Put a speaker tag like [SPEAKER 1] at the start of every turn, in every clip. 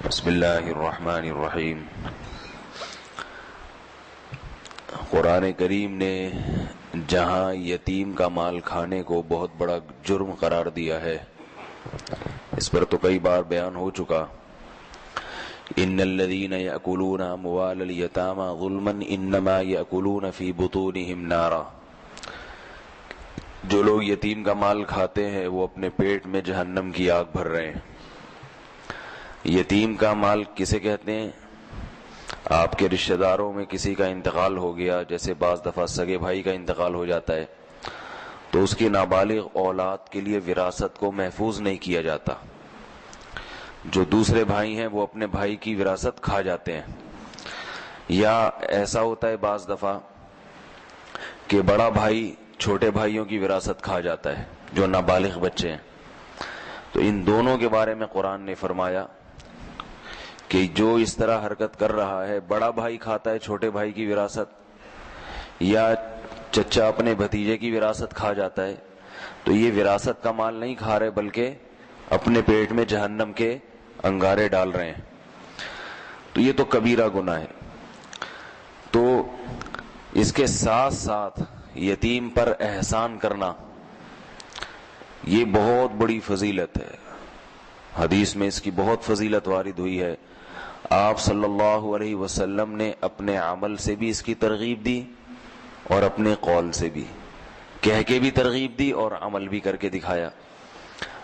[SPEAKER 1] بسم اللہ الرحمن الرحیم۔ قرآن کریم نے جہاں یتیم کا مال کھانے کو بہت بڑا جرم قرار دیا ہے، اس پر تو کئی بار بیان ہو چکا۔ ان الذین یأکلون اموال الیتامی ظلما انما یأکلون فی بطونہم نارا، جو لوگ یتیم کا مال کھاتے ہیں وہ اپنے پیٹ میں جہنم کی آگ بھر رہے ہیں۔ یتیم کا مال کسے کہتے ہیں؟ آپ کے رشتہ داروں میں کسی کا انتقال ہو گیا، جیسے بعض دفعہ سگے بھائی کا انتقال ہو جاتا ہے تو اس کی نابالغ اولاد کے لیے وراثت کو محفوظ نہیں کیا جاتا، جو دوسرے بھائی ہیں وہ اپنے بھائی کی وراثت کھا جاتے ہیں۔ یا ایسا ہوتا ہے بعض دفعہ کہ بڑا بھائی چھوٹے بھائیوں کی وراثت کھا جاتا ہے، جو نابالغ بچے ہیں۔ تو ان دونوں کے بارے میں قرآن نے فرمایا کہ جو اس طرح حرکت کر رہا ہے، بڑا بھائی کھاتا ہے چھوٹے بھائی کی وراثت، یا چچا اپنے بھتیجے کی وراثت کھا جاتا ہے، تو یہ وراثت کا مال نہیں کھا رہے بلکہ اپنے پیٹ میں جہنم کے انگارے ڈال رہے ہیں۔ تو یہ تو کبیرہ گناہ ہے۔ تو اس کے ساتھ ساتھ یتیم پر احسان کرنا یہ بہت بڑی فضیلت ہے۔ حدیث میں اس کی بہت فضیلت وارد ہوئی ہے۔ آپ صلی اللہ علیہ وسلم نے اپنے عمل سے بھی اس کی ترغیب دی اور اپنے قول سے بھی، کہہ کے بھی ترغیب دی اور عمل بھی کر کے دکھایا۔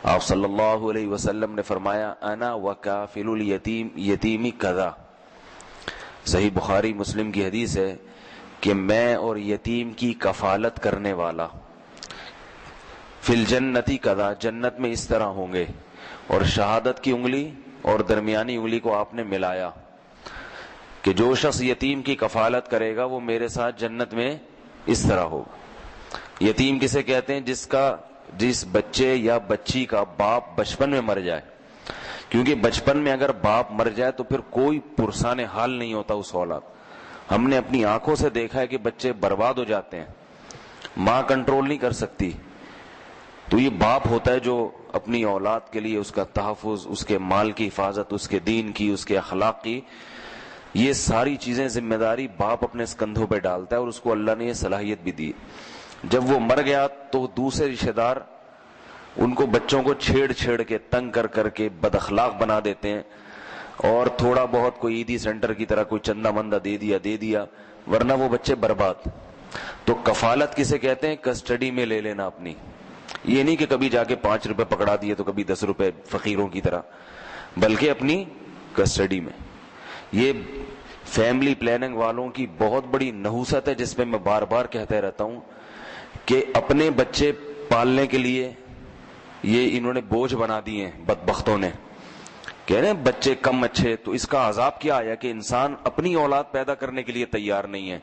[SPEAKER 1] آپ صلی اللہ علیہ وسلم نے فرمایا انا وکافل الیتیم یتیمی کذا، صحیح بخاری مسلم کی حدیث ہے کہ میں اور یتیم کی کفالت کرنے والا فی الجنتی کذا، جنت میں اس طرح ہوں گے، اور شہادت کی انگلی اور درمیانی انگلی کو آپ نے ملایا کہ جو شخص یتیم کی کفالت کرے گا وہ میرے ساتھ جنت میں اس طرح ہوگا۔ یتیم کسے کہتے ہیں؟ جس بچے یا بچی کا باپ بچپن میں مر جائے، کیونکہ بچپن میں اگر باپ مر جائے تو پھر کوئی پرسان حال نہیں ہوتا اس اولاد۔ ہم نے اپنی آنکھوں سے دیکھا ہے کہ بچے برباد ہو جاتے ہیں، ماں کنٹرول نہیں کر سکتی، تو یہ باپ ہوتا ہے جو اپنی اولاد کے لیے اس کا تحفظ، اس کے مال کی حفاظت، اس کے دین کی، اس کے اخلاق کی، یہ ساری چیزیں ذمہ داری باپ اپنے کندھوں پہ ڈالتا ہے، اور اس کو اللہ نے یہ صلاحیت بھی دی۔ جب وہ مر گیا تو دوسرے رشتہ دار ان کو، بچوں کو چھیڑ چھیڑ کے تنگ کر کر کے بد اخلاق بنا دیتے ہیں، اور تھوڑا بہت کوئی عیدی سینٹر کی طرح کوئی چندہ مندہ دے دیا، ورنہ وہ بچے برباد۔ تو کفالت کسے کہتے ہیں؟ کسٹڈی میں لے لینا اپنی، یہ نہیں کہ کبھی جا کے 5 روپے پکڑا دیے تو کبھی 10 روپے فقیروں کی طرح، بلکہ اپنی کسٹڈی میں۔ یہ فیملی پلاننگ والوں کی بہت بڑی نحوست ہے، جس پہ میں بار بار کہتا رہتا ہوں کہ اپنے بچے پالنے کے لیے یہ انہوں نے بوجھ بنا دیے ہیں بدبختوں نے، کہہ رہے ہیں بچے کم اچھے، تو اس کا عذاب کیا آیا کہ انسان اپنی اولاد پیدا کرنے کے لیے تیار نہیں ہے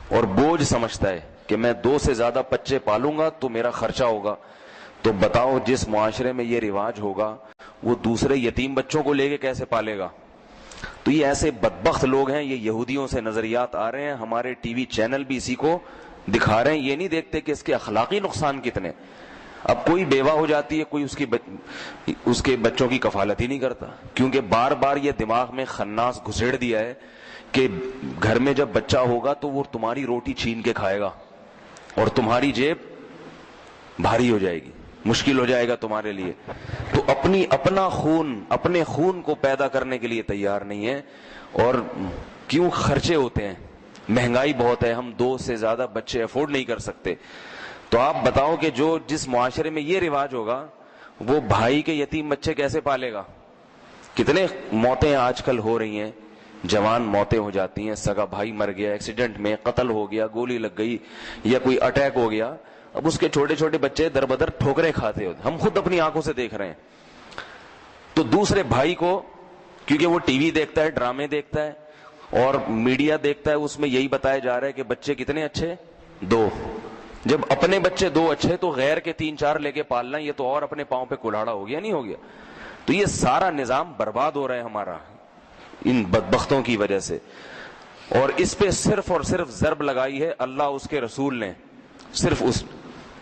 [SPEAKER 1] اور بوجھ سمجھتا ہے کہ میں 2 سے زیادہ بچے پالوں گا تو میرا خرچہ ہوگا۔ تو بتاؤ جس معاشرے میں یہ رواج ہوگا وہ دوسرے یتیم بچوں کو لے کے کیسے پالے گا؟ تو یہ ایسے بدبخت لوگ ہیں، یہ یہودیوں سے نظریات آ رہے ہیں، ہمارے ٹی وی چینل بھی اسی کو دکھا رہے ہیں، یہ نہیں دیکھتے کہ اس کے اخلاقی نقصان کتنے۔ اب کوئی بیوہ ہو جاتی ہے، کوئی اس کے بچوں کی کفالت ہی نہیں کرتا، کیونکہ بار بار یہ دماغ میں خناس گھسیڑ دیا ہے کہ گھر میں جب بچہ ہوگا تو وہ تمہاری روٹی چھین کے کھائے گا اور تمہاری جیب بھاری ہو جائے گی، مشکل ہو جائے گا تمہارے لیے۔ تو اپنے خون کو پیدا کرنے کے لیے تیار نہیں ہے، اور کیوں خرچے ہوتے ہیں، مہنگائی بہت ہے، ہم 2 سے زیادہ بچے افورڈ نہیں کر سکتے۔ تو آپ بتاؤ کہ جس معاشرے میں یہ رواج ہوگا وہ بھائی کے یتیم بچے کیسے پالے گا؟ کتنے موتیں آج کل ہو رہی ہیں، جوان موتیں ہو جاتی ہیں، سگا بھائی مر گیا ایکسیڈنٹ میں، قتل ہو گیا، گولی لگ گئی، یا کوئی اٹیک ہو گیا، اب اس کے چھوٹے چھوٹے بچے در بدر ٹھوکریں کھاتے ہوتے، ہم خود اپنی آنکھوں سے دیکھ رہے ہیں۔ تو دوسرے بھائی کو، کیونکہ وہ ٹی وی دیکھتا ہے، ڈرامے دیکھتا ہے اور میڈیا دیکھتا ہے، اس میں یہی بتایا جا رہا ہے کہ بچے کتنے اچھے؟ 2۔ جب اپنے بچے 2 اچھے تو غیر کے 3-4 لے کے پالنا، یہ تو اور اپنے پاؤں پہ کلاڑا ہو گیا، نہیں ہو گیا؟ تو یہ سارا نظام برباد ہو رہا ہے ہمارا ان بدبختوں کی وجہ سے، اور اس پہ صرف اور صرف ضرب لگائی ہے اللہ اس کے رسول نے، صرف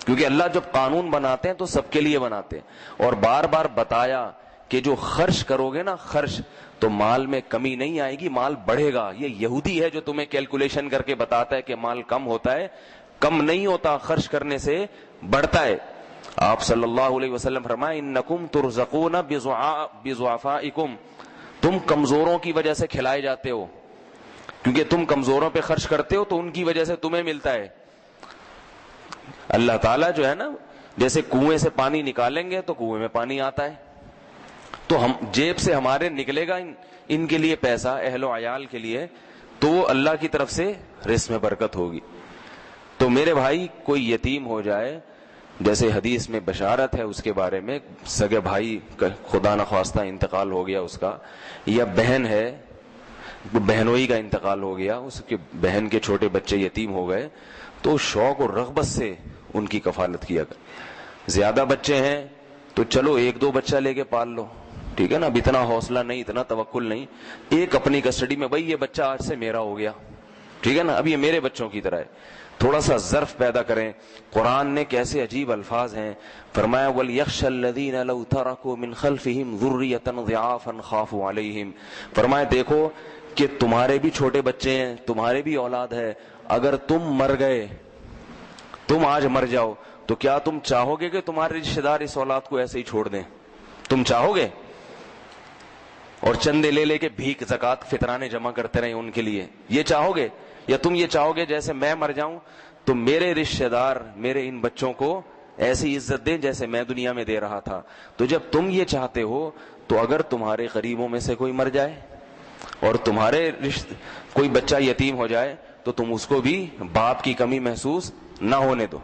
[SPEAKER 1] کیونکہ اللہ جب قانون بناتے ہیں تو سب کے لیے بناتے ہیں، اور بار بار بتایا کہ جو خرچ کرو گے نا خرچ، تو مال میں کمی نہیں آئے گی، مال بڑھے گا. یہ یہودی ہے جو تمہیں کیلکولیشن کر کے بتاتا ہے کہ مال کم ہوتا ہے. کم نہیں ہوتا، خرچ کرنے سے بڑھتا ہے. آپ صلی اللہ علیہ وسلم فرمائے انکم ترزقون بضعفائکم، تم کمزوروں کی وجہ سے کھلائے جاتے ہو، کیونکہ تم کمزوروں پہ خرچ کرتے ہو تو ان کی وجہ سے تمہیں ملتا ہے. اللہ تعالیٰ جو ہے نا، جیسے کنویں سے پانی نکالیں گے تو کنویں میں پانی آتا ہے، تو ہم جیب سے ہمارے نکلے گا ان کے لیے پیسہ، اہل و عیال کے لیے، تو وہ اللہ کی طرف سے رزق میں برکت ہوگی. تو میرے بھائی کوئی یتیم ہو جائے، جیسے حدیث میں بشارت ہے اس کے بارے میں، سگے بھائی خدا نخواستہ انتقال ہو گیا اس کا، یا بہن ہے بہنوئی کا انتقال ہو گیا، اس کے بہن کے چھوٹے بچے یتیم ہو گئے، تو شوق اور رغبت سے ان کی کفالت کیا کر. زیادہ بچے ہیں تو چلو ایک دو بچہ لے کے پال لو، ٹھیک ہے نا، اب اتنا حوصلہ نہیں، اتنا توکل نہیں، ایک اپنی کسٹڈی میں، بھائی یہ بچہ آج سے میرا ہو گیا، ٹھیک ہے نا، اب یہ میرے بچوں کی طرح ہے. تھوڑا سا ظرف پیدا کریں. قرآن نے کیسے عجیب الفاظ ہیں، فرمایا وَلْيَخْشَ الَّذِينَ لَوْ تَرَكُوا مِنْ خَلْفِهِمْ ذُرِّيَّةً ضِعَافًا خَافُوا عَلَيْهِمْ. فرمایا دیکھو کہ تمہارے بھی چھوٹے بچے ہیں، تمہارے بھی اولاد ہے، اگر تم مر گئے، تم آج مر جاؤ، تو کیا تم چاہو گے کہ تمہارے رشتے دار اس اولاد کو ایسے ہی چھوڑ دیں؟ تم چاہو گے؟ اور چندے لے لے کے بھیک زکات فطرانے جمع کرتے رہے ان کے لیے، یہ چاہو گے؟ یا تم یہ چاہو گے جیسے میں مر جاؤں تو میرے رشتے دار میرے ان بچوں کو ایسی عزت دیں جیسے میں دنیا میں دے رہا تھا؟ تو جب تم یہ چاہتے ہو تو اگر تمہارے قریبوں میں سے کوئی مر جائے اور تمہارے کوئی بچہ یتیم ہو جائے تو تم اس کو بھی باپ کی کمی محسوس نہ ہونے دو.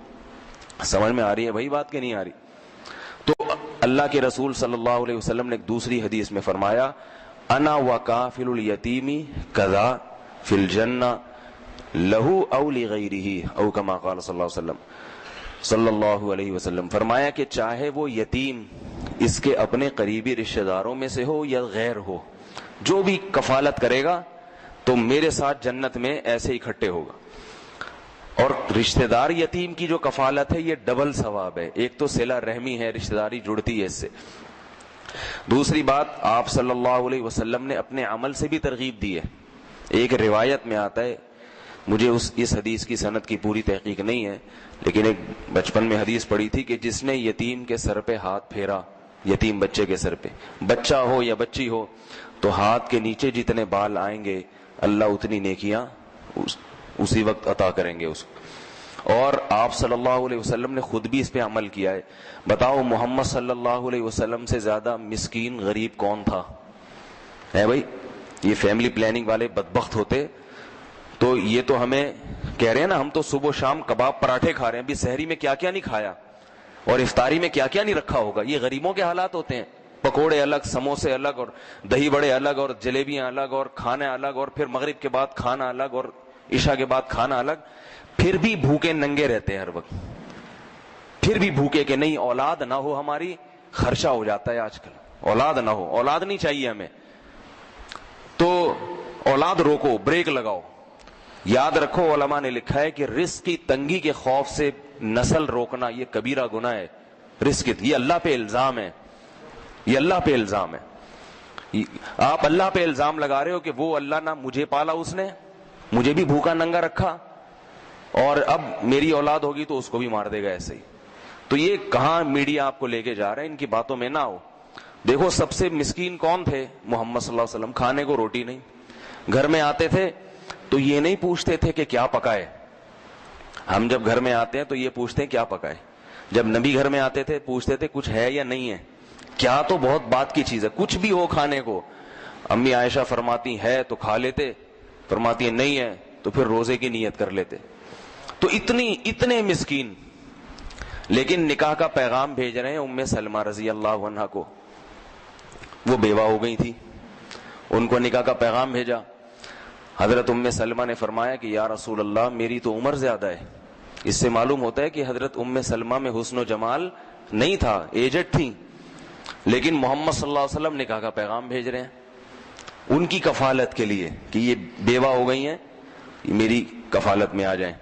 [SPEAKER 1] سمجھ میں آ رہی ہے بھائی بات کہ نہیں آ رہی؟ تو اللہ کے رسول صلی اللہ علیہ وسلم نے ایک دوسری حدیث میں فرمایا انا وکافل الیتیم کذا فی الجنہ لہو او لغیرہ او کما قال صلی اللہ علیہ وسلم. فرمایا کہ چاہے وہ یتیم اس کے اپنے قریبی رشتہ داروں میں سے ہو یا غیر ہو، جو بھی کفالت کرے گا تو میرے ساتھ جنت میں ایسے اکٹھے ہوگا. اور رشتہ دار یتیم کی جو کفالت ہے یہ ڈبل ثواب ہے. ایک تو صلہ رحمی ہے، رشتہ داری جڑتی ہے اس سے. دوسری بات، آپ صلی اللہ علیہ وسلم نے اپنے عمل سے بھی ترغیب دی ہے. ایک روایت میں آتا ہے، مجھے اس حدیث کی سند کی پوری تحقیق نہیں ہے، لیکن ایک بچپن میں حدیث پڑھی تھی کہ جس نے یتیم کے سر پہ ہاتھ پھیرا، یتیم بچے کے سر پہ، بچہ ہو یا بچی ہو، تو ہاتھ کے نیچے جتنے بال آئیں گے اللہ اتنی نیکیاں اسی وقت عطا کریں گے اس کو. اور آپ صلی اللہ علیہ وسلم نے خود بھی اس پہ عمل کیا ہے. بتاؤ محمد صلی اللہ علیہ وسلم سے زیادہ مسکین غریب کون تھا؟ ہے بھائی، یہ فیملی پلاننگ والے بدبخت ہوتے تو یہ تو ہمیں کہہ رہے ہیں نا، ہم تو صبح و شام کباب پراٹھے کھا رہے ہیں، ابھی سحری میں کیا کیا نہیں کھایا اور افطاری میں کیا کیا نہیں رکھا ہوگا. یہ غریبوں کے حالات ہوتے ہیں. پکوڑے الگ، سموسے الگ، اور دہی بڑے الگ، اور جلیبیاں الگ، اور کھانا الگ، اور پھر مغرب کے بعد کھانا الگ، اور عشاء کے بعد کھانا الگ. پھر بھی بھوکے ننگے رہتے ہیں ہر وقت، پھر بھی بھوکے کہ نہیں اولاد نہ ہو ہماری. خرچہ ہو جاتا ہے آج کل، اولاد نہ ہو، اولاد نہیں چاہیے ہمیں، تو اولاد روکو، بریک لگاؤ. یاد رکھو علماء نے لکھا ہے کہ رزق کی تنگی کے خوف سے نسل روکنا یہ کبیرہ گناہ ہے. رزق یہ اللہ پہ الزام ہے، یہ اللہ پہ الزام ہے. آپ اللہ پہ الزام لگا رہے ہو کہ وہ اللہ نہ مجھے پالا، اس نے مجھے بھی بھوکا ننگا رکھا، اور اب میری اولاد ہوگی تو اس کو بھی مار دے گا ایسے ہی. تو یہ کہاں میڈیا آپ کو لے کے جا رہا ہے، ان کی باتوں میں نہ ہو. دیکھو سب سے مسکین کون تھے؟ محمد صلی اللہ علیہ وسلم. کھانے کو روٹی نہیں، گھر میں آتے تھے تو یہ نہیں پوچھتے تھے کہ کیا پکائے. ہم جب گھر میں آتے ہیں تو یہ پوچھتے ہیں کیا پکائے. جب نبی گھر میں آتے تھے پوچھتے تھے کچھ ہے یا نہیں ہے. کیا تو بہت بات کی چیز ہے، کچھ بھی ہو کھانے کو. امی عائشہ فرماتی ہے تو کھا لیتے، فرماتی ہے نہیں ہے تو پھر روزے کی نیت کر لیتے. تو اتنے مسکین. لیکن نکاح کا پیغام بھیج رہے ہیں ام سلمہ رضی اللہ عنہا کو. وہ بیوہ ہو گئی تھی، ان کو نکاح کا پیغام بھیجا. حضرت ام سلمہ نے فرمایا کہ یا رسول اللہ میری تو عمر زیادہ ہے. اس سے معلوم ہوتا ہے کہ حضرت ام سلمہ میں حسن و جمال نہیں تھا، ایجڈ تھی، لیکن محمد صلی اللہ علیہ وسلم نکاح کا پیغام بھیج رہے ہیں ان کی کفالت کے لیے کہ یہ بیوہ ہو گئی ہیں، یہ میری کفالت میں آ جائیں.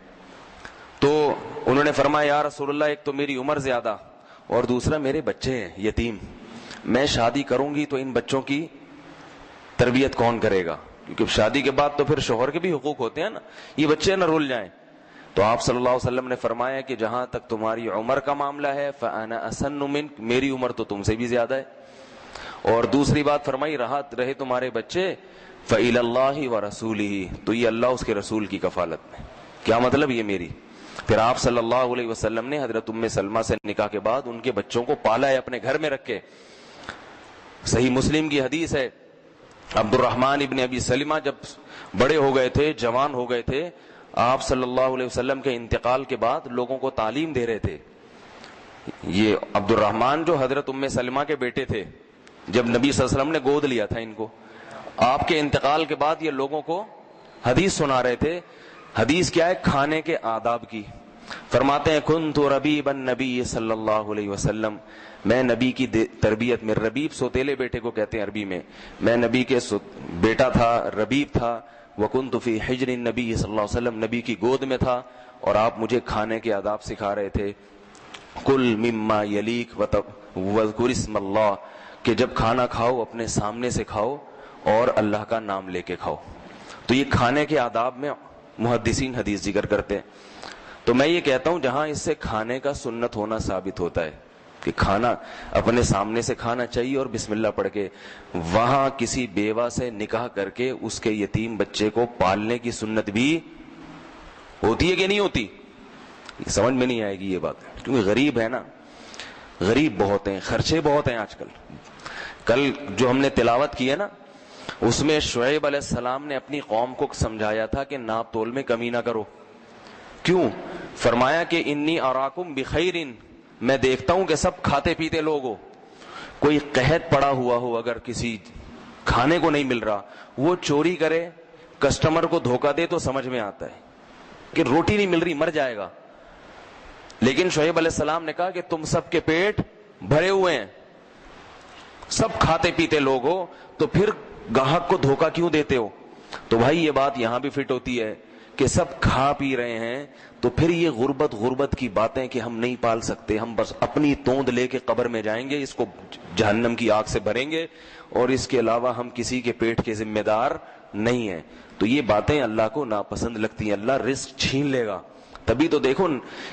[SPEAKER 1] تو انہوں نے فرمایا یا رسول اللہ ایک تو میری عمر زیادہ اور دوسرا میرے بچے ہیں یتیم. میں شادی کروں گی تو ان بچوں کی تربیت کون کرے گا؟ کیونکہ شادی کے بعد تو پھر شوہر کے بھی حقوق ہوتے ہیں نا، یہ بچے نہ رول جائیں۔ تو آپ صلی اللہ علیہ وسلم نے فرمایا کہ جہاں تک تمہاری عمر کا معاملہ ہے فَأَنَا أَسَنُّ مِنْكَ، میری عمر تو تم سے بھی زیادہ ہے۔ اور دوسری بات فرمائی رہے تمہارے بچے فَإِلَى اللَّهِ وَرَسُولِهِ، تو یہ اللہ اس کے رسول کی کفالت میں۔ کیا مطلب؟ یہ میری۔ پھر آپ صلی اللہ علیہ وسلم نے حضرت ام سلمہ سے نکاح کے بعد ان کے بچوں کو پالا ہے اپنے گھر میں رکھ کے۔ صحیح مسلم کی حدیث ہے، عبد الرحمن ابن ابی سلمہ جب بڑے ہو گئے تھے، جوان ہو گئے تھے، آپ صلی اللہ علیہ وسلم کے انتقال کے بعد لوگوں کو تعلیم دے رہے تھے۔ یہ عبد الرحمن جو حضرت ام سلمہ کے بیٹے تھے، جب نبی صلی اللہ علیہ وسلم نے گود لیا تھا ان کو، آپ کے انتقال کے بعد یہ لوگوں کو حدیث سنا رہے تھے۔ حدیث کیا ہے؟ کھانے کے آداب کی۔ فرماتے ہیں کنت ربیب النبی صلی اللہ علیہ وسلم، میں نبی کی تربیت میں، ربیب سوتیلے بیٹے کو کہتے ہیں عربی میں نبی کے بیٹا تھا، ربیب تھا۔ وکنت فی حجر النبی صلی اللہ علیہ وسلم، نبی کی گود میں تھا اور آپ مجھے کھانے کے آداب سکھا رہے تھے۔ کل مما یلیک واذکر اسم اللہ، کہ جب کھانا کھاؤ اپنے سامنے سے کھاؤ اور اللہ کا نام لے کے کھاؤ۔ تو یہ کھانے کے آداب میں محدثین حدیث ذکر کرتے ہیں۔ تو میں یہ کہتا ہوں جہاں اس سے کھانے کا سنت ہونا ثابت ہوتا ہے کہ کھانا اپنے سامنے سے کھانا چاہیے اور بسم اللہ پڑھ کے، وہاں کسی بیوہ سے نکاح کر کے اس کے یتیم بچے کو پالنے کی سنت بھی ہوتی ہے کہ نہیں ہوتی؟ سمجھ میں نہیں آئے گی یہ بات، کیونکہ غریب ہے نا، غریب بہت ہیں، خرچے بہت ہیں آج کل۔ کل جو ہم نے تلاوت کی ہے نا، اس میں شعیب علیہ السلام نے اپنی قوم کو سمجھایا تھا کہ ناپ تول میں کمی نہ کرو۔ کیوں؟ فرمایا کہ انی اراکم بخیر، میں دیکھتا ہوں کہ سب کھاتے پیتے لوگ ہو، کوئی قحط پڑا ہوا ہو، اگر کسی کھانے کو نہیں مل رہا، وہ چوری کرے، کسٹمر کو دھوکہ دے تو سمجھ میں آتا ہے کہ روٹی نہیں مل رہی، مر جائے گا۔ لیکن شعیب علیہ السلام نے کہا کہ تم سب کے پیٹ بھرے ہوئے ہیں، سب کھاتے پیتے لوگ ہو، تو پھر گاہک کو دھوکہ کیوں دیتے ہو؟ تو بھائی یہ بات یہاں بھی فٹ ہوتی ہے کہ سب کھا پی رہے ہیں، تو پھر یہ غربت کی باتیں کہ ہم نہیں پال سکتے، ہم بس اپنی توند لے کے قبر میں جائیں گے، اس کو جہنم کی آگ سے بھریں گے، اور اس کے علاوہ ہم کسی کے پیٹ کے ذمہ دار نہیں ہیں، تو یہ باتیں اللہ کو ناپسند لگتی ہیں۔ اللہ رزق چھین لے گا، تبھی تو دیکھو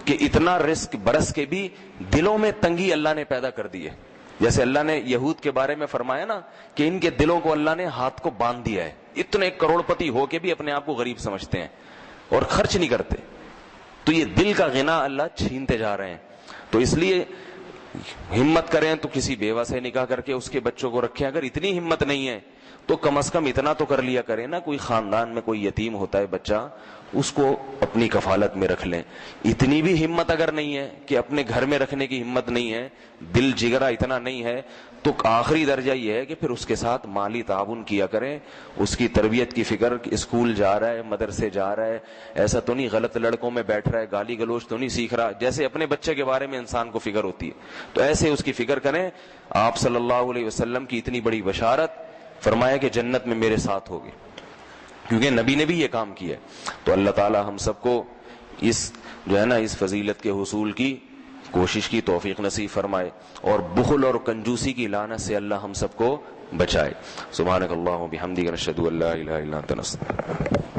[SPEAKER 1] کہ اتنا رزق برس کے بھی دلوں میں تنگی اللہ نے پیدا کر دی ہے۔ جیسے اللہ نے یہود کے بارے میں فرمایا نا کہ ان کے دلوں کو اللہ نے ہاتھ کو باندھ دیا ہے، اتنے کروڑ پتی ہو کے بھی اپنے آپ کو غریب سمجھتے ہیں اور خرچ نہیں کرتے، تو یہ دل کا غنا اللہ چھینتے جا رہے ہیں۔ تو اس لیے ہمت کریں تو کسی بیوہ سے نکاح کر کے اس کے بچوں کو رکھیں، اگر اتنی ہمت نہیں ہے تو کم از کم اتنا تو کر لیا کریں نا، کوئی خاندان میں کوئی یتیم ہوتا ہے بچہ، اس کو اپنی کفالت میں رکھ لیں۔ اتنی بھی ہمت اگر نہیں ہے کہ اپنے گھر میں رکھنے کی ہمت نہیں ہے، دل جگرا اتنا نہیں ہے، تو آخری درجہ یہ ہے کہ پھر اس کے ساتھ مالی تعاون کیا کریں، اس کی تربیت کی فکر، اسکول جا رہا ہے، مدرسے جا رہا ہے، ایسا تو نہیں غلط لڑکوں میں بیٹھ رہا ہے، گالی گلوچ تو نہیں سیکھ رہا، جیسے اپنے بچے کے بارے میں انسان کو فکر ہوتی ہے تو ایسے اس کی فکر کریں۔ آپ صلی اللہ علیہ وسلم کی اتنی بڑی بشارت، فرمایا کہ جنت میں میرے ساتھ ہوگی، کیونکہ نبی نے بھی یہ کام کیا ہے۔ تو اللہ تعالی ہم سب کو اس جو ہے نا اس فضیلت کے حصول کی کوشش کی توفیق نصیب فرمائے، اور بخل اور کنجوسی کی لعنت سے اللہ ہم سب کو بچائے۔ سبحانک اللہم و بحمدک، نشہد ان لا الہ الا انت، نستغفرک۔